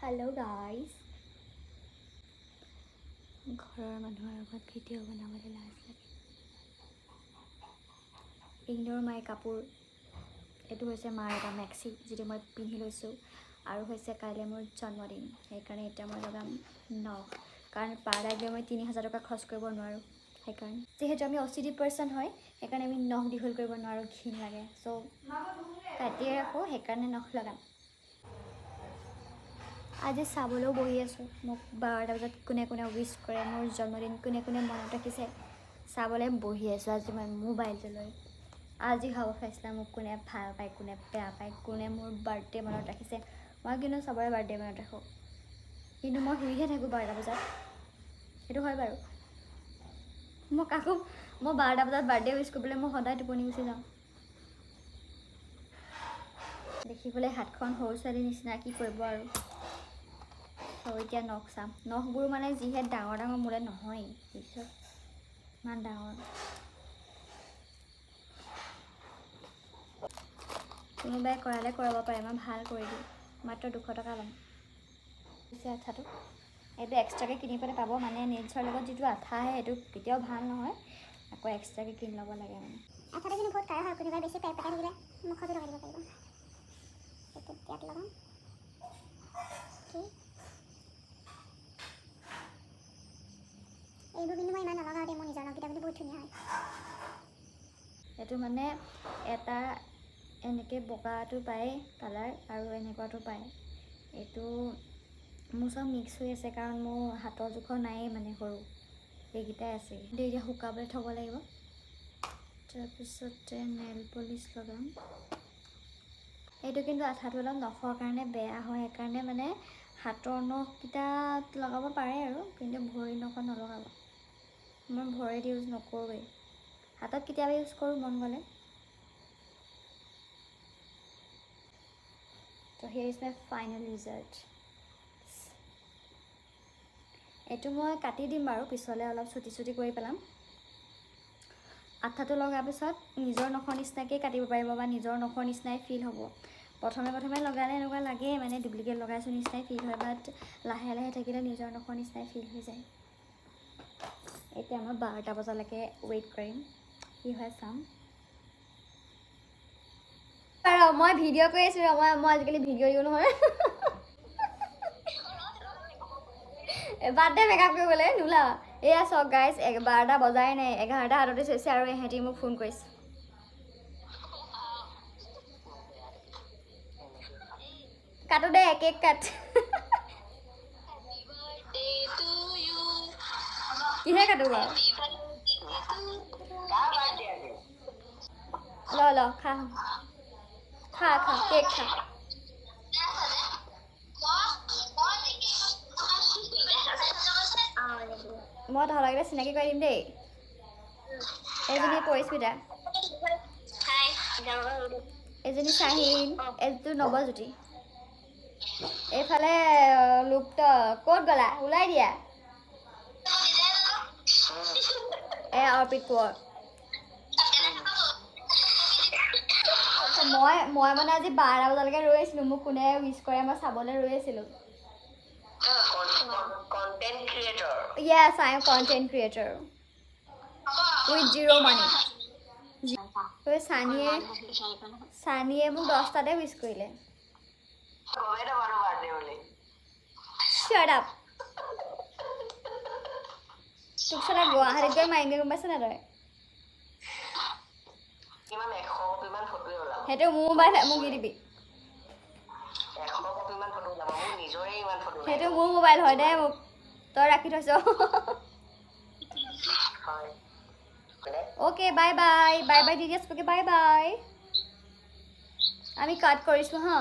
Hello guys. ঘৰৰ মানুহৰ আগত ভিডিঅ' বনাবলৈ লাজ লাগে। ইগনোৰ মাই কাপোৰ। এইটো হৈছে মাৰ এটা মেক্সি যিটো মই পিন্ধি লৈছোঁ আৰু হৈছে কাইলৈ মোৰ জন্মদিন। সেইকাৰণে এতিয়া মই লগাম নখ, কাৰণ পাৰ্লাৰলৈ মই 3000 টকা খৰচ কৰিব নোৱাৰোঁ। সেইকাৰণে যিহেতু আমি OCD পাৰ্চন হয়, সেইকাৰণে আমি নখ দীঘল কৰিব নোৱাৰোঁ, ঘিণ লাগে। চ' কাটিয়ে ৰাখোঁ, সেইকাৰণে নখ লগাম। আজি চাবলৈও বহি আছোঁ, মোক 12টা বজাত কোনে কোনে উইচ কৰে, মোৰ জন্মদিন কোনে কোনে মনত ৰাখিছে চাবলৈ বহি আছোঁ আজি মই মোবাইলটো লৈ। আজি খাব ফেচলা মোক কোনে ভাল পায়, কোনে বেয়া পায়, কোনে মোৰ বাৰ্থডে মনত ৰাখিছে। মই কিন্তু চবৰে বাৰ্থডে মনত ৰাখোঁ, কিন্তু মই শুইহে থাকোঁ 12টা বজাত। সেইটো হয় বাৰু, মই 12টা বজাত বাৰ্থডে উইচ কৰিবলৈ মই সদায় টোপনি গুচি যাওঁ। দেখিবলৈ হাতখন সৰু ছোৱালীৰ নিচিনা, কি কৰিব আৰু। এতিয়া নখ চাম, নখবোৰ মানে যিহে ডাঙৰ ডাঙৰ মোলে নহয়, দেখিছোঁ ইমান ডাঙৰ। কোনোবাই কৰালে কৰাব পাৰে, মই ভাল কৰি দিওঁ, মাত্ৰ 200 টকা ল'ম। পিছে আঠাটো এইটো এক্সট্ৰাকৈ কিনি পেলাই পাব, মানে নেইলছৰ লগত যিটো আঠা আহে সেইটো কেতিয়াও ভাল নহয়, আকৌ এক্সট্ৰাকৈ কিনি ল'ব লাগে। মানে আঠাটো কিন্তু বহুত কাঢ়া হয়, কোনোবাই বেছি পেট পেটাই থাকিলে মুখতো লগাই দিব পাৰিব। এইটো ইয়াত লগাম। এইবোৰ কিন্তু মই ইমান নলগাওঁ দেই, মোৰ নিজৰ নখকেইটা কিন্তু বহুত ধুনীয়া হয়। এইটো মানে এটা এনেকৈ বগাটো পায় কালাৰ, আৰু এনেকুৱাটো পায়। এইটো মোৰ চব মিক্স হৈ আছে, কাৰণ মোৰ হাতৰ জোখৰ নায়েই, মানে সৰু এইকেইটাই আছে। কিন্তু এতিয়া শুকাবলৈ থ'ব লাগিব। তাৰপিছতে নেইল পলিচ লগাম। এইটো কিন্তু আঠাটো অলপ নখৰ কাৰণে বেয়া হয়, সেইকাৰণে মানে হাতৰ নখকেইটাত লগাব পাৰে আৰু, কিন্তু ভৰি নখত নলগাব। মই ভৰিত ইউজ নকৰোঁৱেই, হাতত কেতিয়াবা ইউজ কৰোঁ মন গ'লে। So here is my final result. এইটো মই কাটি দিম বাৰু পিছলৈ, অলপ চুটি চুটি কৰি পেলাম। আঠাটো লগাৰ পিছত নিজৰ নখৰ নিচিনাকৈ কাটিব পাৰিব, বা নিজৰ নখৰ নিচিনাই ফিল হ'ব। প্ৰথমে লগালে এনেকুৱা লাগে মানে ডুপ্লিকেট লগাইছোঁ নিচিনাই ফিল হয়, বাট লাহে লাহে থাকিলে নিজৰ নখৰ নিচিনাই ফিল হৈ যায়। এতিয়া মই 12টা বজালৈকে ৱেইট কৰিম, কি হয় চাম। মই ভিডিঅ' কৰি আছোঁ, মই আজিকালি ভিডিঅ' দিওঁ নহয়। বাৰ্থডে মেকআপ কৰিবলৈ নোলাৱা। এয়া চাওক গাইজ, 12টা বজাই নাই, 11টা হাততে চৈছে, আৰু এহেঁতি মোক ফোন কৰিছে। কাটো দে, কেক কাট। কিহে কাটো বাৰু? ল খা খা খা, কেক খা। মই তহঁতকেইটা চিনাকি কৰি দিম দেই। এজনী পৰিস্মিতা, এজনী চাহিন, এইটো নৱজ্যোতি। এইফালে লুপ্ত। ক'ত গ'লা? ওলাই দিয়া। অৰ্পিত কোঁৱৰ। মই মানে আজি 12টা বজালৈকে ৰৈ আছিলোঁ, মোক কোনে উইচ কৰে মই চাবলৈ ৰৈ আছিলোঁ। Content creator. Yes, I am content creator. With zero money. সানিয়ে মোক 10টাতে উইচ কৰিলে। Shut up. তোক চালা গুৱাহাটীত গৈ মাৰিমগে, গম পাইছ নাই তই? সেইটো মোৰ মোবাইল, মোক দি দিবি। সেইটো মোৰ মোবাইল হয় দে, মোক তই ৰাখি থৈছ। Okay, bye bye bye bye, দিদি আছোঁ, বাই বাই। আমি কাট কৰিছোঁ হা।